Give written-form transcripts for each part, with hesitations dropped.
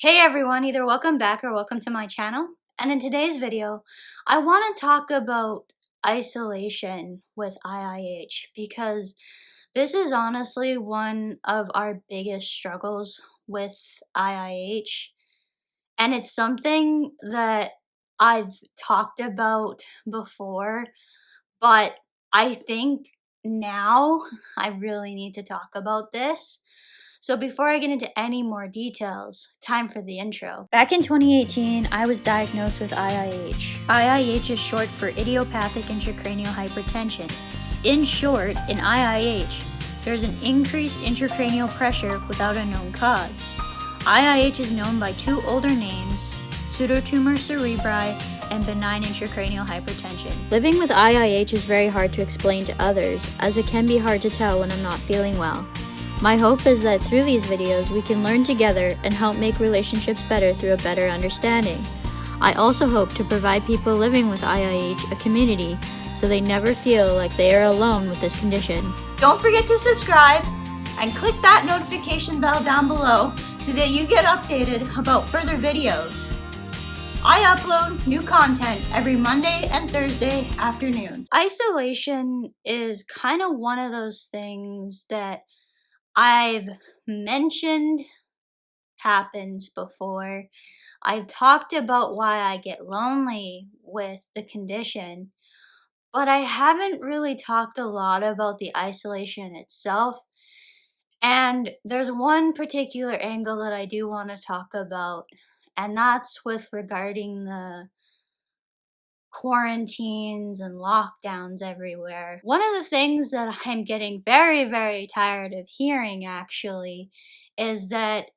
Hey everyone, either welcome back or welcome to my channel. And in today's video, I want to talk about isolation with IIH because this is honestly one of our biggest struggles with IIH. And it's something that I've talked about before, but I think now I really need to talk about this. So before I get into any more details, time for the intro. Back in 2018, I was diagnosed with IIH. IIH is short for idiopathic intracranial hypertension. In short, in IIH, there's an increased intracranial pressure without a known cause. IIH is known by two older names, pseudotumor cerebri and benign intracranial hypertension. Living with IIH is very hard to explain to others, as it can be hard to tell when I'm not feeling well. My hope is that through these videos we can learn together and help make relationships better through a better understanding. I also hope to provide people living with IIH a community so they never feel like they are alone with this condition. Don't forget to subscribe and click that notification bell down below so that you get updated about further videos. I upload new content every Monday and Thursday afternoon. Isolation is kind of one of those things that I've mentioned happens before. I've talked about why I get lonely with the condition, but I haven't really talked a lot about the isolation itself. And there's one particular angle that I do want to talk about, and that's with regarding the quarantines and lockdowns everywhere. One of the things that I'm getting very, very tired of hearing actually is that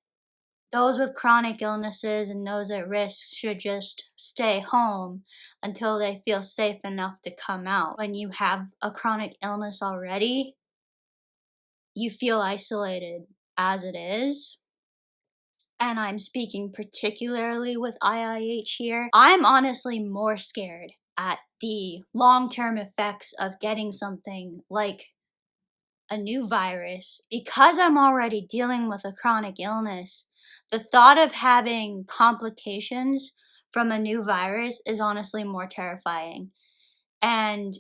those with chronic illnesses and those at risk should just stay home until they feel safe enough to come out. When you have a chronic illness already, you feel isolated as it is. And I'm speaking particularly with IIH here. I'm honestly more scared at the long-term effects of getting something like a new virus. Because I'm already dealing with a chronic illness, the thought of having complications from a new virus is honestly more terrifying. And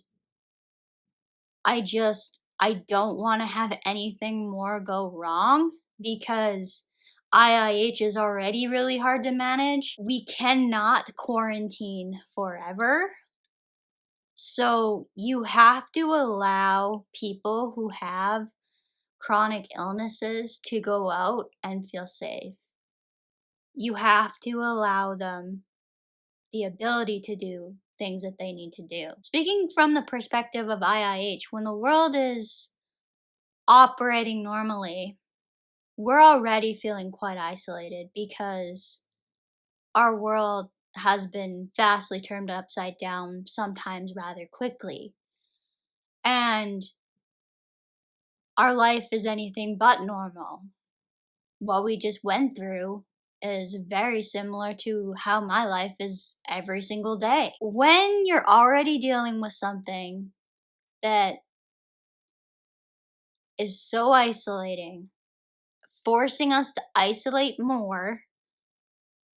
I don't want to have anything more go wrong because IIH is already really hard to manage. We cannot quarantine forever. So you have to allow people who have chronic illnesses to go out and feel safe. You have to allow them the ability to do things that they need to do. Speaking from the perspective of IIH, when the world is operating normally, we're already feeling quite isolated because our world has been vastly turned upside down, sometimes rather quickly. And our life is anything but normal. What we just went through is very similar to how my life is every single day. When you're already dealing with something that is so isolating, forcing us to isolate more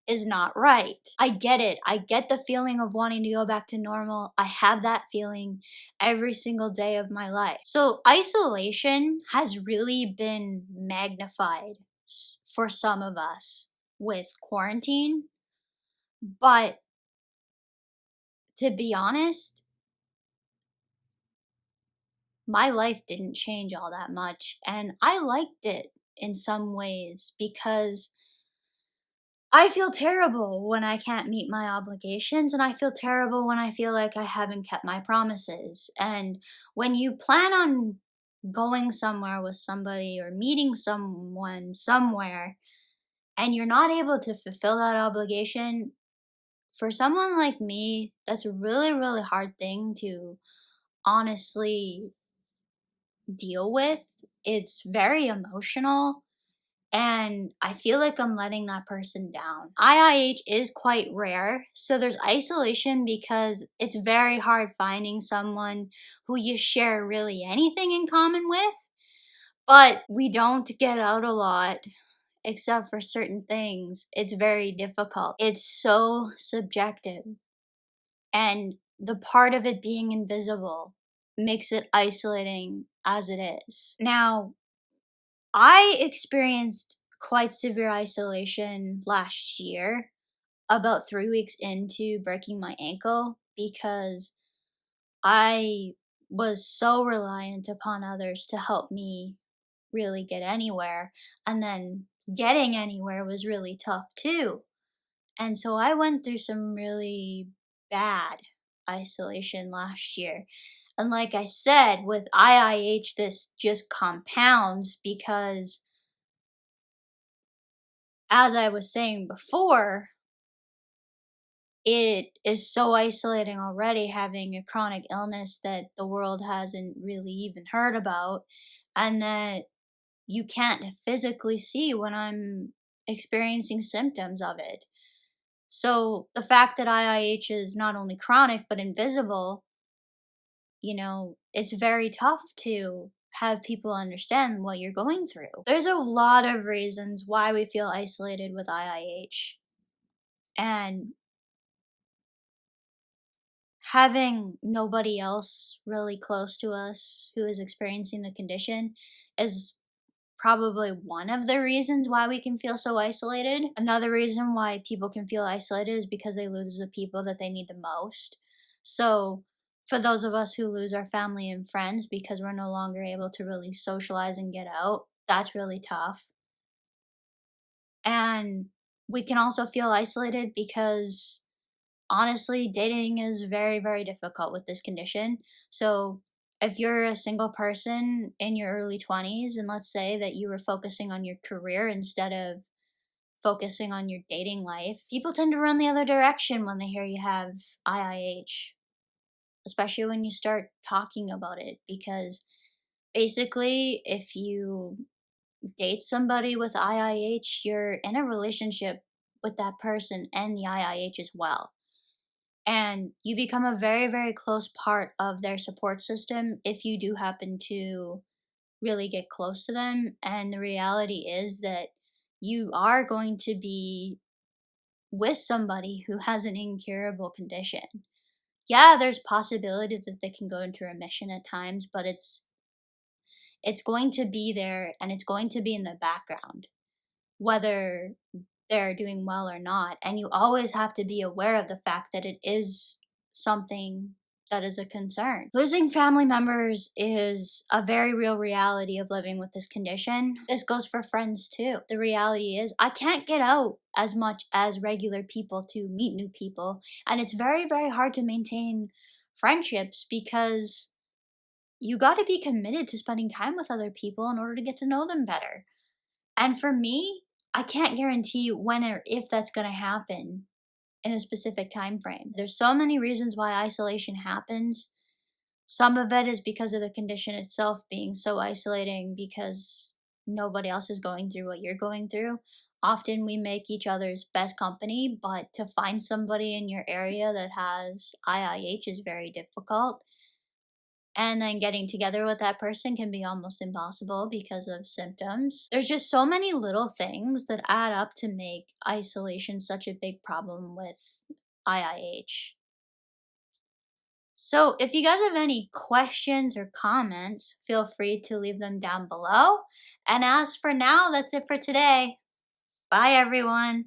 is not right. I get it. I get the feeling of wanting to go back to normal. I have that feeling every single day of my life. So isolation has really been magnified for some of us with quarantine. But to be honest, my life didn't change all that much. And I liked it in some ways because I feel terrible when I can't meet my obligations, and I feel terrible when I feel like I haven't kept my promises. And when you plan on going somewhere with somebody or meeting someone somewhere, and you're not able to fulfill that obligation, for someone like me, that's a really, really hard thing to honestly deal with. It's very emotional. And I feel like I'm letting that person down. IIH is quite rare, so there's isolation because it's very hard finding someone who you share really anything in common with, but we don't get out a lot, except for certain things, it's very difficult. It's so subjective. And the part of it being invisible makes it isolating as it is. Now, I experienced quite severe isolation last year, about 3 weeks into breaking my ankle, because I was so reliant upon others to help me really get anywhere. And then getting anywhere was really tough too. And so I went through some really bad isolation last year. And like I said, with IIH, this just compounds because, as I was saying before, it is so isolating already having a chronic illness that the world hasn't really even heard about, and that you can't physically see when I'm experiencing symptoms of it. So the fact that IIH is not only chronic but invisible, it's very tough to have people understand what you're going through. There's a lot of reasons why we feel isolated with IIH. And having nobody else really close to us who is experiencing the condition is probably one of the reasons why we can feel so isolated. Another reason why people can feel isolated is because they lose the people that they need the most. So, for those of us who lose our family and friends because we're no longer able to really socialize and get out, that's really tough. And we can also feel isolated because honestly, dating is very, very difficult with this condition. So, if you're a single person in your early 20s, and let's say that you were focusing on your career instead of focusing on your dating life, people tend to run the other direction when they hear you have IIH, especially when you start talking about it. Because basically, if you date somebody with IIH, you're in a relationship with that person and the IIH as well. And you become a very, very close part of their support system if you do happen to really get close to them. And the reality is that you are going to be with somebody who has an incurable condition. Yeah, there's possibility that they can go into remission at times, but it's going to be there and it's going to be in the background, whether they're doing well or not. And you always have to be aware of the fact that it is something that is a concern. Losing family members is a very real reality of living with this condition. This goes for friends too. The reality is, I can't get out as much as regular people to meet new people. And it's very, very hard to maintain friendships because you got to be committed to spending time with other people in order to get to know them better. And for me, I can't guarantee when or if that's going to happen in a specific time frame. There's so many reasons why isolation happens. Some of it is because of the condition itself being so isolating because nobody else is going through what you're going through. Often we make each other's best company, but to find somebody in your area that has IIH is very difficult. And then getting together with that person can be almost impossible because of symptoms. There's just so many little things that add up to make isolation such a big problem with IIH. So, if you guys have any questions or comments, feel free to leave them down below. And as for now, that's it for today. Bye, everyone.